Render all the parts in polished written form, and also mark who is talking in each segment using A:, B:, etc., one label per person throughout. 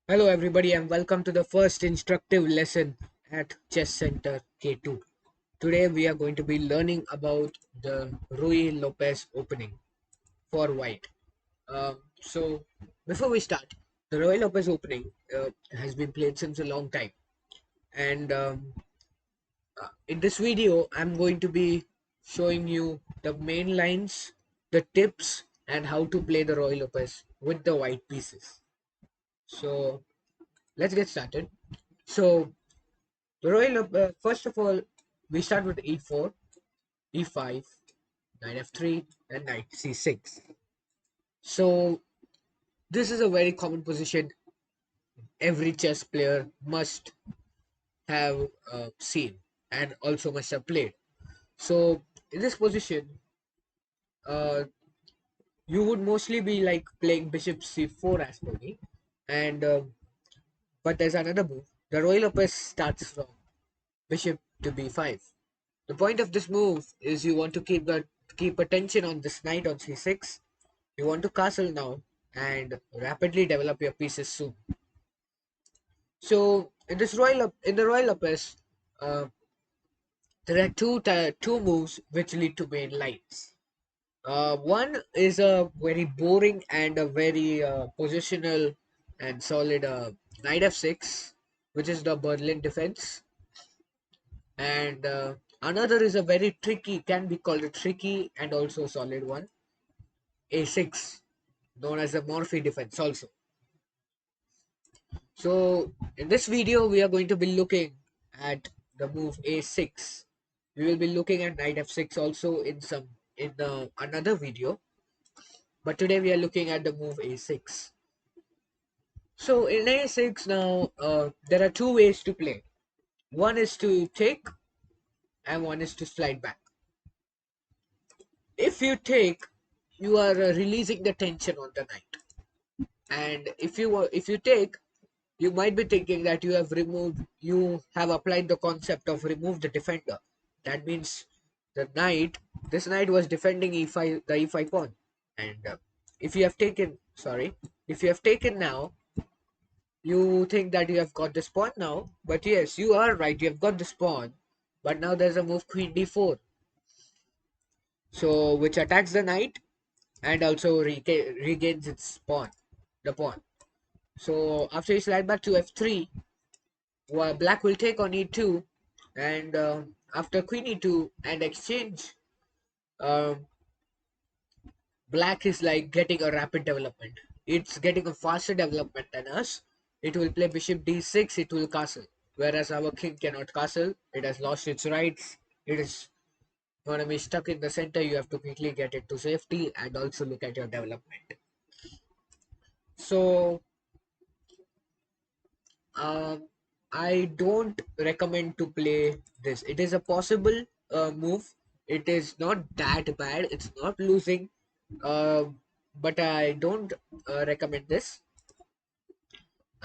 A: Hello everybody and welcome to the first instructive lesson at Chess Center K2. Today we are going to be learning about the Ruy Lopez opening for white. So before we start, the Ruy Lopez opening has been played since a long time, and in this video I'm going to be showing you the main lines, the tips, and how to play the Ruy Lopez with the white pieces. So let's get started. So first of all, we start with e4, e5, knight f3, and knight c6. So this is a very common position every chess player must have seen and also must have played. So in this position, uh, you would mostly be like playing bishop c4 as per me, and but there's another move. The Ruy Lopez starts from bishop to b5. The point of this move is you want to keep attention on this knight on c6. You want to castle now and rapidly develop your pieces soon. So in the Ruy Lopez, uh, there are two moves which lead to main lines. One is a very boring and a very positional and solid knight f6, which is the Berlin defense, and another is a very tricky, can be called a tricky and also solid one, a6, known as the Morphy defense also. So in this video we are going to be looking at the move a6. We will be looking at knight f6 also in another video, but today we are looking at the move a6. So in a6 now, there are two ways to play. One is to take and one is to slide back. If you take, you are releasing the tension on the knight, and if you take, you might be thinking that you have applied the concept of remove the defender. That means the knight, this knight was defending e5, the e5 pawn, and if you have taken, sorry, if you have taken now, you think that you have got this pawn now, but yes, you are right, you have got this pawn, but now there's a move queen d4, so which attacks the knight and also regains its pawn, the pawn. So after you slide back to f3, black will take on e2, and after queen e2 and exchange, um, black is like getting a rapid development. It's getting a faster development than us. It will play bishop d6, it will castle, whereas our king cannot castle. It has lost its rights. It is going to be stuck in the center. You have to quickly get it to safety and also look at your development. So um, I don't recommend to play this. It is a possible move. It is not that bad. It's not losing, uh, but I don't recommend this.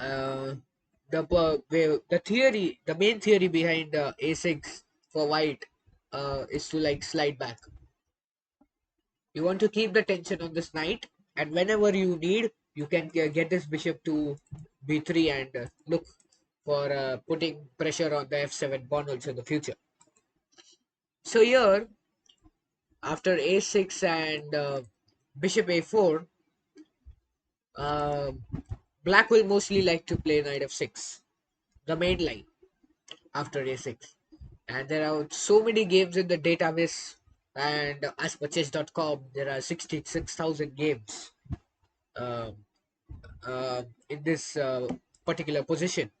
A: Uh, the main theory behind a6 for white is to like slide back. You want to keep the tension on this knight, and whenever you need, you can get this bishop to b3 and look for putting pressure on the f7 pawn also in the future. So here, after a6 and bishop a4, uh, black will mostly like to play knight f6, the main line after a6. And there are so many games in the database, and as per chess.com, there are 66,000 games um, in this particular position.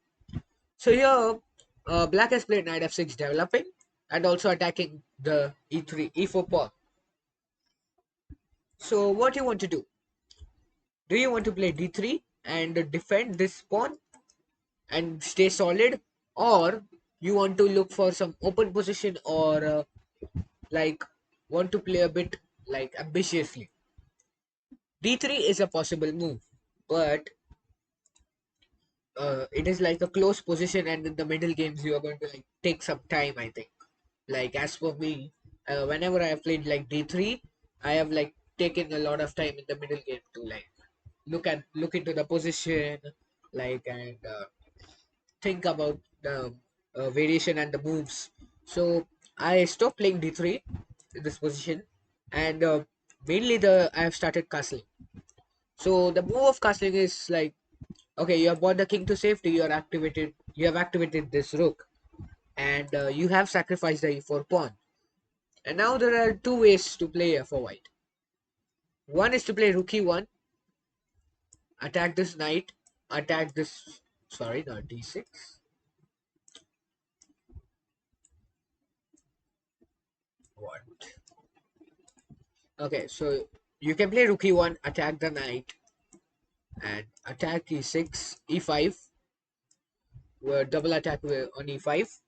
A: So here, black has played knight f6 developing and also attacking the e3, e4 pawn. So what you want to do? Do you want to play d3 and defend this pawn and stay solid, or you want to look for some open position, or like want to play a bit like ambitiously? D3 is a possible move, but it is like a close position, and in the middle games you are going to like take some time, I think. Like as for me, whenever I have played like d3, I have like taken a lot of time in the middle game to like look into the position, like and think about the variation and the moves. So I stopped playing d3 in this position, and mainly the I have started castling. So the move of castling is like, okay, you have brought the king to safety. You have activated this rook, and you have sacrificed the e4 pawn. And now there are two ways to play for white. One is to play rook e1, attack this knight, attack this. Sorry, not d6. What? Okay, so you can play rook e1, attack the knight, and attack e6, e5, double attack on e5,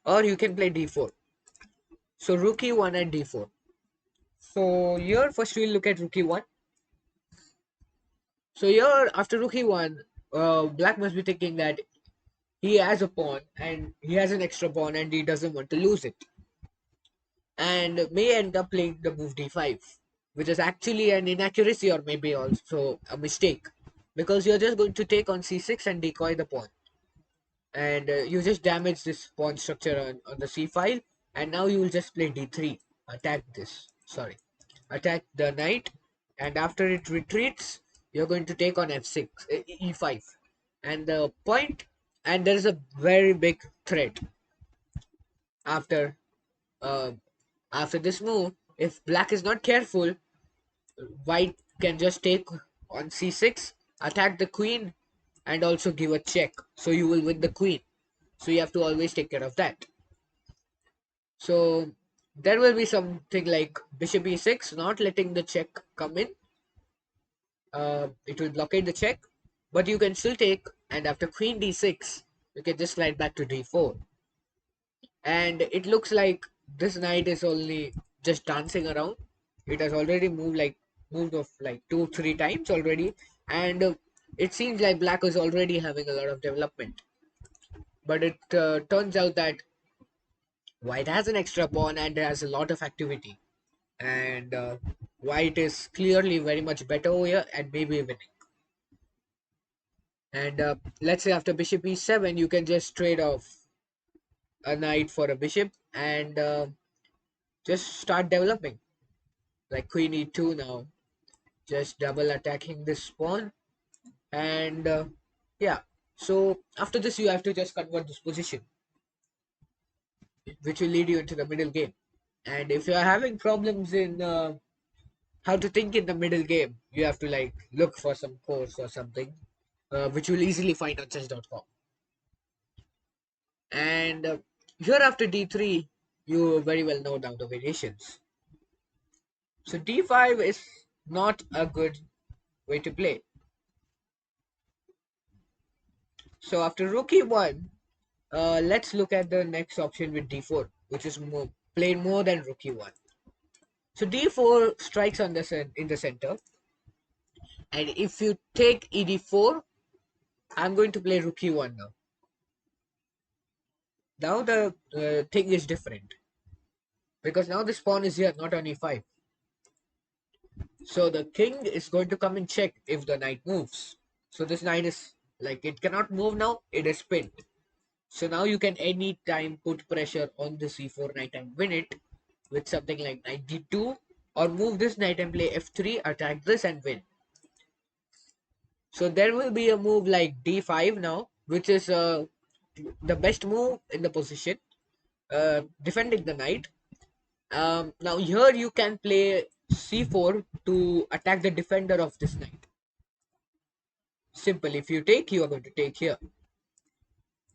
A: or you can play d4. So rook e1 and d4. So here first we'll look at rook e1. So here after rook e1, black must be thinking that he has a pawn and he has an extra pawn and he doesn't want to lose it, and may end up playing the move d5, which is actually an inaccuracy or maybe also a mistake, because you're just going to take on c6 and decoy the pawn, and you just damage this pawn structure on the c file, and now you will just play d3, attack this, sorry, attack the knight, and after it retreats you're going to take on f6, e5, and the point, and there is a very big threat after uh, after this move. If black is not careful, white can just take on c6, attack the queen, and also give a check, so you will win the queen. So you have to always take care of that. So there will be something like bishop e6, not letting the check come in. It will blockade the check, but you can still take, and after queen d6 you can just slide back to d4, and it looks like this knight is only just dancing around. It has already moved off like 2 3 times already, and it seems like black is already having a lot of development, but it turns out that white has an extra pawn and has a lot of activity, and white is clearly very much better over here and maybe winning. And let's say after bishop e7 you can just trade off a knight for a bishop, and just start developing like queen e2 now, just double attacking this pawn, and yeah. So after this you have to just convert this position, which will lead you into the middle game. And if you are having problems in how to think in the middle game, you have to like look for some course or something, which you'll easily find on chess.com. And here after d3 you very well know now the variations. So d5 is not a good way to play. So after rook e1, let's look at the next option with d4, which is more played more than rook e1. So d4 strikes on in the center, and if you take ed4, I'm going to play rook e1 now. Now the thing is different, because now this pawn is here, not on e5. So the king is going to come and check if the knight moves. So this knight is like, it cannot move now, it is pinned. So now you can anytime put pressure on the c4 knight and win it with something like knight d2, or move this knight and play f3, attack this and win. So there will be a move like d5 now, which is the best move in the position, defending the knight. Now here you can play c4 to attack the defender of this knight. Simple, if you take, you are going to take here.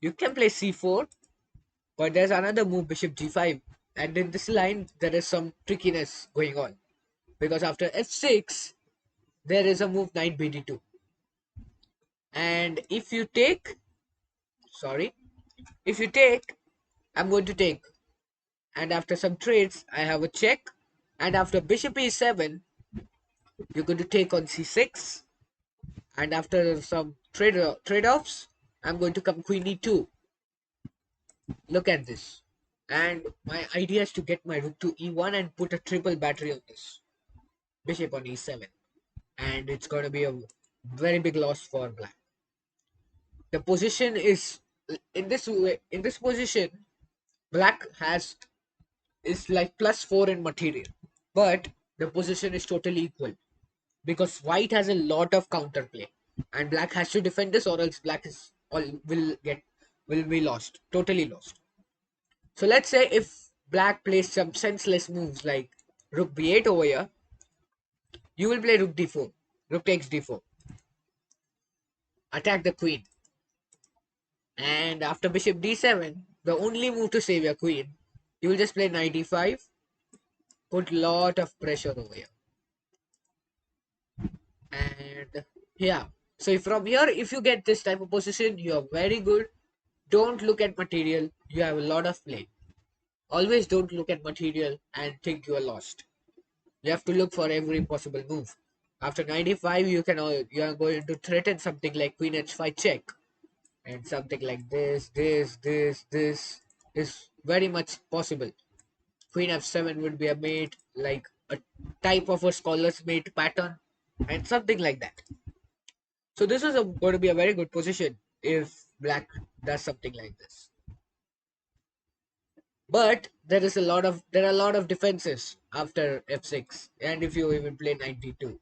A: You can play c4, but there's another move, bishop g5. And in this line, there is some trickiness going on. Because after f6, there is a move knight bd2. And if you take, sorry, if you take, I'm going to take. And after some trades, I have a check. And after bishop e7, you're going to take on c6. And after some trade-offs, I'm going to come queen e2. Look at this. And my idea is to get my rook to e1 and put a triple battery on this. Bishop on e7. And it's going to be a very big loss for black. the position is in this way. In this position, black has is like +4 in material, but the position is totally equal because white has a lot of counterplay, and black has to defend this, or else black is all will be lost, totally lost. So let's say if black plays some senseless moves like rook b8 over here, you will play rook d4, rook takes d4, attack the queen, and after bishop d7, the only move to save your queen, you will just play knight e5, put lot of pressure over here, and yeah. So from here, if you get this type of position, you are very good. Don't look at material. You have a lot of play. Always don't look at material and think you are lost. You have to look for every possible move. After 95, you are going to threaten something like queen h5 check, and something like this is very much possible. Queen f7 would be a mate, like a type of a scholar's mate pattern, and something like that. So this is going to be a very good position if black does something like this. But there are a lot of defenses after f6, and if you even play 92.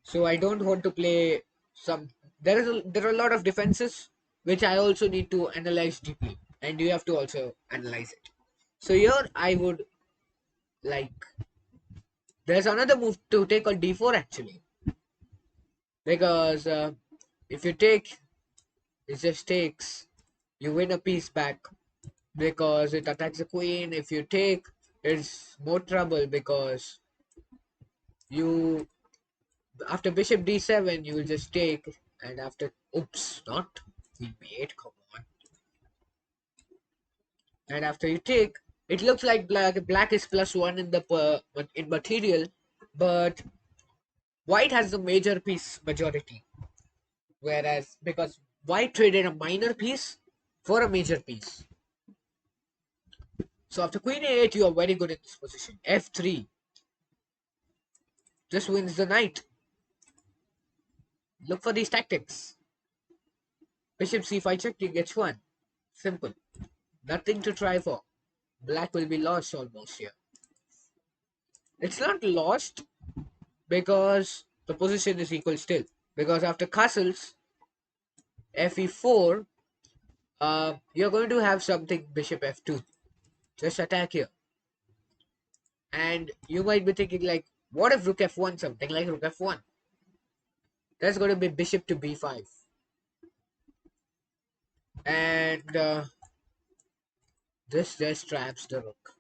A: So I don't want to play some. There are a lot of defenses which I also need to analyze deeply, and you have to also analyze it. So here I would like. There's another move to take on d4 actually, because if you take, it just takes. You win a piece back because it attacks the queen. If you take, it's more trouble because you after bishop d7 you will just take, and after oops not queen b8, come on, and after you take, it looks like black is +1 in the in material, but white has the major piece majority, whereas because white traded a minor piece for a major piece. So after queen a8, you are very good in this position. f3 just wins the knight. Look for these tactics. Bishop c5 check, king h1. Simple. Nothing to try for. Black will be lost almost here. It's not lost because the position is equal still. Because after castles, fe4, you're going to have something bishop f2. Just attack here. And you might be thinking like, what if rook f1, something like rook f1? That's going to be bishop to b5. And this just traps the rook.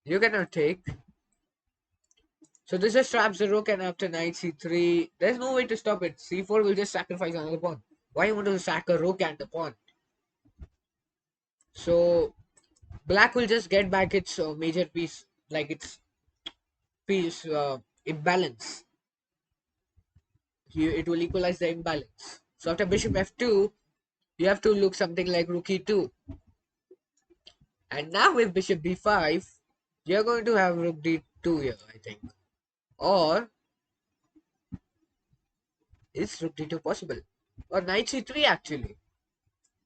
A: You cannot take. So this just traps the rook, and after knight c3, there's no way to stop it. c4 will just sacrifice another pawn. Why you want to sack a rook and a pawn? So black will just get back its major piece, like its piece imbalance. It will equalize the imbalance. So after bishop f2, you have to look something like rook e2. And now with bishop b5, you're going to have rook d2 here, I think. Or is rook d2 possible? Or knight c3 actually.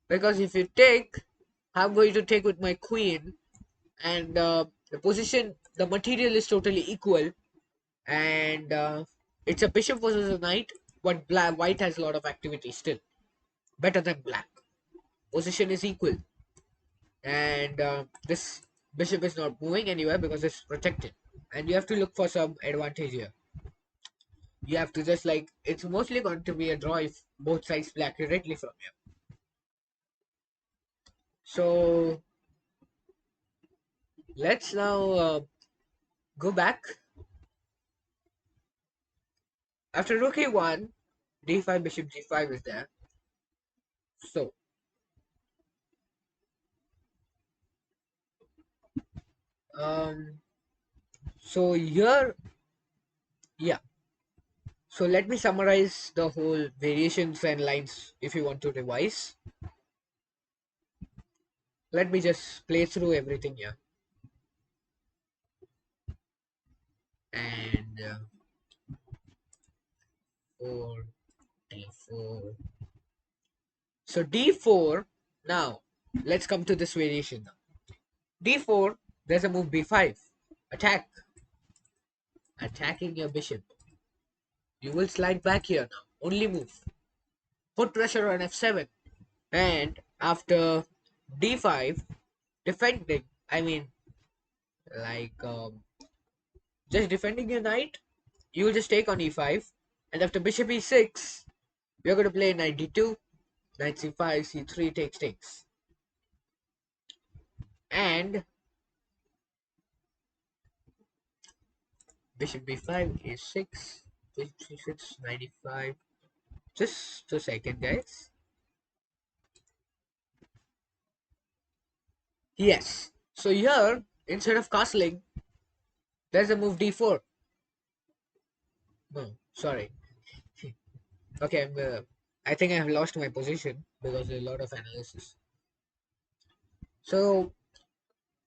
A: Because if you take, I'm going to take with my queen, and the position, the material is totally equal, and it's a bishop versus a knight, but white has a lot of activity still, better than black. Position is equal, and this bishop is not moving anywhere because it's protected, and you have to look for some advantage here. You have to just like, it's mostly going to be a draw if both sides play accurately from here. So let's now go back. After rook a1, d5, bishop g5 is there. So um so here, yeah, so let me summarize the whole variations and lines if you want to revise. Let me just play through everything here. And 4 d4 So d4. Now let's come to this variation now. D4, there's a move b5. Attack. Attacking your bishop. You will slide back here now. Only move. Put pressure on f7. And after d5, defending. I mean, like, just defending your knight. You will just take on e5. And after bishop e6, we're going to play knight d2. Knight c5, c3, takes. And bishop b5, a6. Bishop c6, 95. Just a second, guys. Yes. So here, instead of castling, there's a move d4. No, sorry. Okay, I think I have lost my position because there's a lot of analysis. So,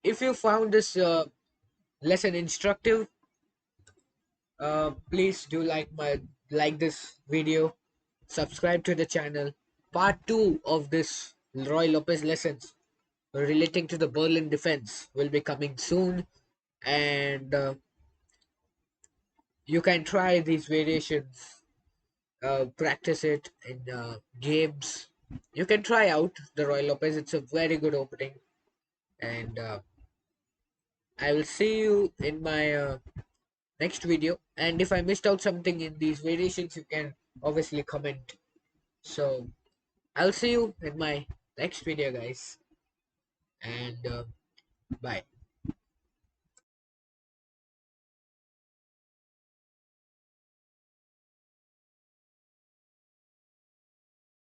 A: if you found this lesson instructive, please do like this video, subscribe to the channel. Part 2 of this Ruy Lopez lessons relating to the Berlin defense will be coming soon, and you can try these variations, practice it in games. You can try out the Ruy Lopez. It's a very good opening, and I will see you in my next video. And if I missed out something in these variations, you can obviously comment. So I'll see you in my next video, guys, and bye.